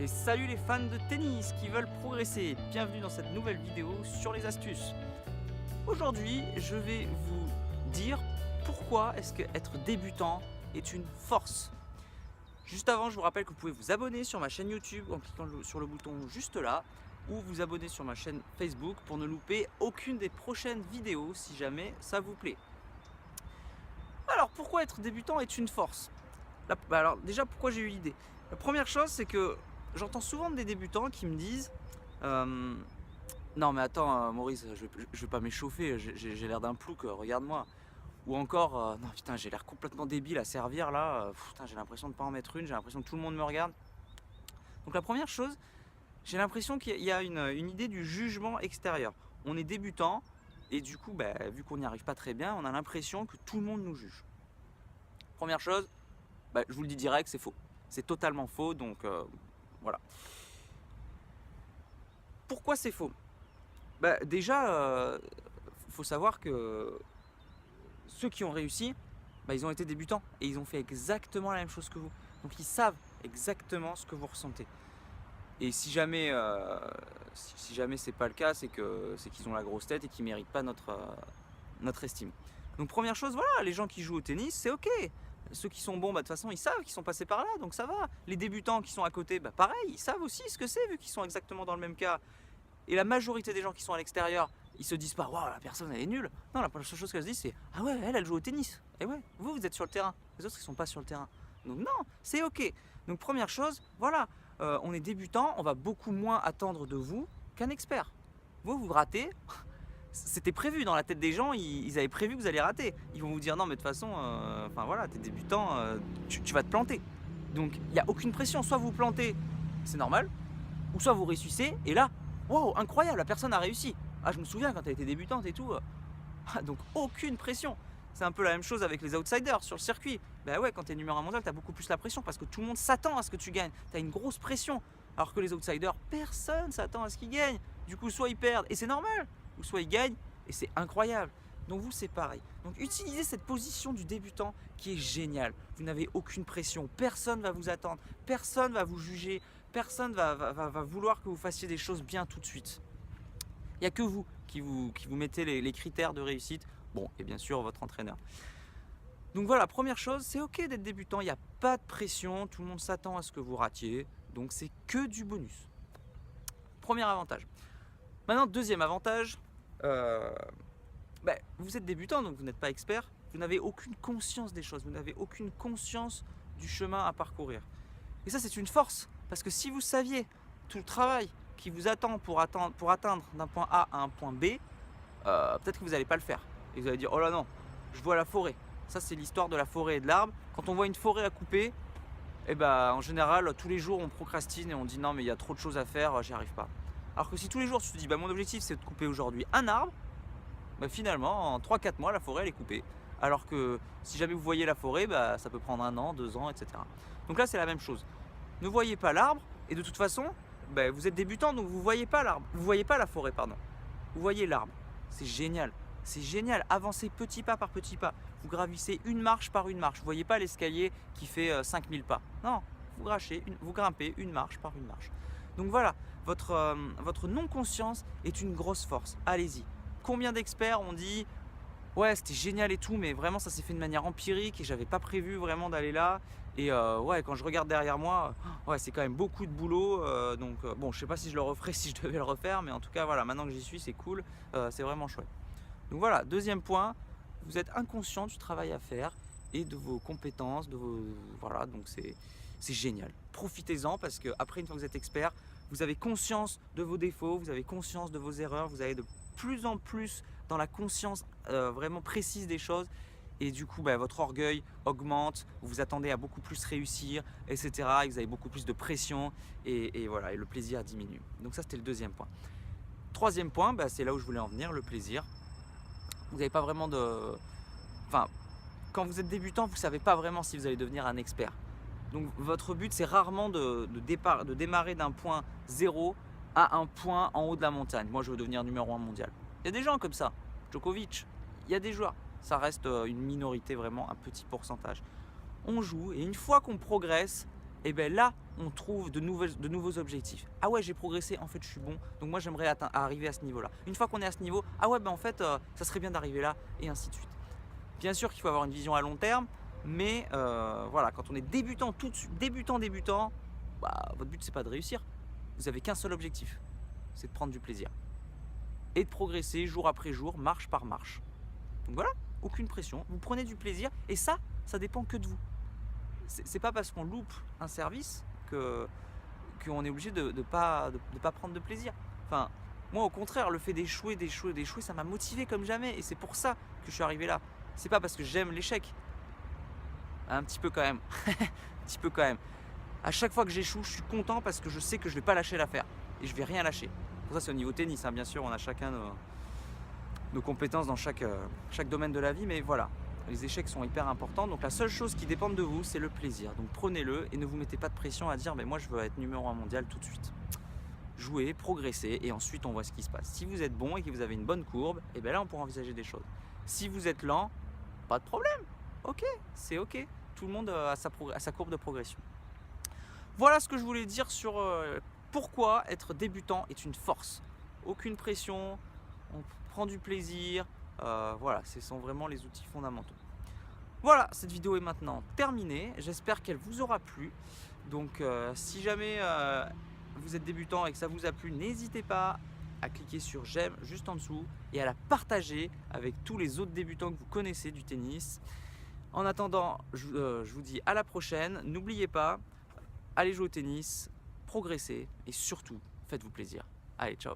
Et salut les fans de tennis qui veulent progresser, bienvenue dans cette nouvelle vidéo sur les astuces. Aujourd'hui, je vais vous dire pourquoi est-ce que être débutant est une force. Juste avant, je vous rappelle que vous pouvez vous abonner sur ma chaîne YouTube en cliquant sur le bouton juste là, ou vous abonner sur ma chaîne Facebook pour ne louper aucune des prochaines vidéos si jamais ça vous plaît. Alors, pourquoi être débutant est une force? Alors déjà, pourquoi j'ai eu l'idée? La première chose, c'est que j'entends souvent des débutants qui me disent non mais attends Maurice, je vais pas m'échauffer, j'ai l'air d'un plouc, regarde-moi. Ou encore non putain, j'ai l'air complètement débile à servir là, putain, j'ai l'impression de pas en mettre une, j'ai l'impression que tout le monde me regarde. Donc la première chose, j'ai l'impression qu'il y a une idée du jugement extérieur. On est débutant et du coup, vu qu'on n'y arrive pas très bien, on a l'impression que tout le monde nous juge. Première chose, je vous le dis direct, c'est faux. C'est totalement faux, donc voilà. Pourquoi c'est faux? Déjà, faut savoir que ceux qui ont réussi, ils ont été débutants et ils ont fait exactement la même chose que vous. Donc ils savent exactement ce que vous ressentez. Et si jamais c'est pas le cas, c'est qu'ils ont la grosse tête et qu'ils méritent pas notre estime. Donc première chose, voilà, les gens qui jouent au tennis, c'est ok. Ceux qui sont bons, de toute façon, ils savent qu'ils sont passés par là, donc ça va. Les débutants qui sont à côté, pareil, ils savent aussi ce que c'est, vu qu'ils sont exactement dans le même cas. Et la majorité des gens qui sont à l'extérieur, ils se disent pas, waouh, la personne, elle est nulle. Non, la seule chose qu'elle se dit, c'est, ah ouais, elle joue au tennis. Et ouais, vous êtes sur le terrain. Les autres, ils sont pas sur le terrain. Donc non, c'est ok. Donc première chose, voilà, on est débutant, on va beaucoup moins attendre de vous qu'un expert. Vous ratez. C'était prévu dans la tête des gens, ils avaient prévu que vous allez rater. Ils vont vous dire non mais de toute façon, voilà, t'es débutant, tu vas te planter. Donc il n'y a aucune pression, soit vous plantez, c'est normal, ou soit vous réussissez, et là, wow, incroyable, la personne a réussi. Ah, je me souviens quand elle était débutante et tout, donc aucune pression. C'est un peu la même chose avec les outsiders sur le circuit. Ouais, quand t'es numéro 1 mondial, t'as beaucoup plus la pression parce que tout le monde s'attend à ce que tu gagnes. T'as une grosse pression. Alors que les outsiders, personne s'attend à ce qu'ils gagnent. Du coup, soit ils perdent, et c'est normal, ou soit ils gagnent, et c'est incroyable. Donc vous, c'est pareil. Donc utilisez cette position du débutant qui est géniale. Vous n'avez aucune pression, personne ne va vous attendre, personne ne va vous juger, personne va vouloir que vous fassiez des choses bien tout de suite. Il n'y a que vous qui vous mettez les critères de réussite. Bon, et bien sûr, votre entraîneur. Donc voilà, première chose, c'est ok d'être débutant, il n'y a pas de pression, tout le monde s'attend à ce que vous ratiez, donc c'est que du bonus. Premier avantage. Maintenant, deuxième avantage, vous êtes débutant, donc vous n'êtes pas expert, vous n'avez aucune conscience des choses, vous n'avez aucune conscience du chemin à parcourir. Et ça, c'est une force, parce que si vous saviez tout le travail qui vous attend pour atteindre d'un point A à un point B, peut-être que vous n'allez pas le faire. Et vous allez dire, oh là non, je vois la forêt. Ça, c'est l'histoire de la forêt et de l'arbre. Quand on voit une forêt à couper, en général, tous les jours, on procrastine et on dit non, mais il y a trop de choses à faire, j'y arrive pas. Alors que si tous les jours, tu te dis, mon objectif, c'est de couper aujourd'hui un arbre, finalement, en 3-4 mois, la forêt, elle est coupée. Alors que si jamais vous voyez la forêt, ça peut prendre 1 an, 2 ans, etc. Donc là, c'est la même chose. Ne voyez pas l'arbre, et de toute façon, vous êtes débutant, donc vous ne voyez pas l'arbre. Vous ne voyez pas la forêt, pardon. Vous voyez l'arbre. C'est génial. C'est génial. Avancez petit pas par petit pas. Vous gravissez une marche par une marche. Vous ne voyez pas l'escalier qui fait 5000 pas. Non, vous grimpez une marche par une marche. Donc voilà, votre non-conscience est une grosse force. Allez-y. Combien d'experts ont dit ouais, c'était génial et tout, mais vraiment ça s'est fait de manière empirique et j'avais pas prévu vraiment d'aller là. Et quand je regarde derrière moi, c'est quand même beaucoup de boulot. Bon, je sais pas si je le referais si je devais le refaire, mais en tout cas, voilà, maintenant que j'y suis, c'est cool, c'est vraiment chouette. Donc voilà, deuxième point, vous êtes inconscient du travail à faire et de vos compétences, voilà, donc c'est génial. Profitez-en parce qu'après, une fois que vous êtes expert, vous avez conscience de vos défauts, vous avez conscience de vos erreurs, vous avez de plus en plus dans la conscience vraiment précise des choses. Et du coup, votre orgueil augmente, vous vous attendez à beaucoup plus réussir, etc. Et vous avez beaucoup plus de pression et voilà, et le plaisir diminue. Donc ça, c'était le deuxième point. Troisième point, c'est là où je voulais en venir, le plaisir. Vous n'avez pas vraiment de... Enfin, quand vous êtes débutant, vous ne savez pas vraiment si vous allez devenir un expert. Donc votre but, c'est rarement de démarrer d'un point 0 à un point en haut de la montagne. Moi, je veux devenir numéro 1 mondial. Il y a des gens comme ça, Djokovic, il y a des joueurs. Ça reste une minorité, vraiment un petit pourcentage. On joue et une fois qu'on progresse, et bien là, on trouve de nouveaux objectifs. Ah ouais, j'ai progressé, en fait, je suis bon, donc moi, j'aimerais arriver à ce niveau-là. Une fois qu'on est à ce niveau, ah ouais, ben en fait, ça serait bien d'arriver là, et ainsi de suite. Bien sûr qu'il faut avoir une vision à long terme, mais voilà, quand on est débutant, débutant, bah, votre but, c'est pas de réussir. Vous avez qu'un seul objectif, c'est de prendre du plaisir. Et de progresser jour après jour, marche par marche. Donc voilà, aucune pression, vous prenez du plaisir, et ça dépend que de vous. C'est pas parce qu'on loupe un service qu'on est obligé de pas prendre de plaisir. Enfin, moi au contraire, le fait d'échouer, ça m'a motivé comme jamais, et c'est pour ça que je suis arrivé là. C'est pas parce que j'aime l'échec. Un petit peu quand même. Un petit peu quand même. À chaque fois que j'échoue, je suis content parce que je sais que je vais pas lâcher l'affaire. Et je vais rien lâcher. Pour ça, c'est au niveau tennis, hein. Bien sûr, on a chacun nos compétences dans chaque domaine de la vie, mais voilà. Les échecs sont hyper importants, donc la seule chose qui dépend de vous, c'est le plaisir. Donc prenez-le et ne vous mettez pas de pression à dire mais moi je veux être numéro 1 mondial tout de suite. Jouez, progressez et ensuite on voit ce qui se passe. Si vous êtes bon et que vous avez une bonne courbe, et bien là on pourra envisager des choses. Si vous êtes lent, pas de problème. Ok, c'est ok. Tout le monde a sa courbe de progression. Voilà ce que je voulais dire sur pourquoi être débutant est une force. Aucune pression, on prend du plaisir. Voilà, ce sont vraiment les outils fondamentaux. Voilà, cette vidéo est maintenant terminée. J'espère qu'elle vous aura plu. Donc si jamais vous êtes débutant et que ça vous a plu, n'hésitez pas à cliquer sur j'aime juste en dessous et à la partager avec tous les autres débutants que vous connaissez du tennis. En attendant, je vous dis à la prochaine. N'oubliez pas, allez jouer au tennis, progressez et surtout, faites-vous plaisir. Allez, ciao!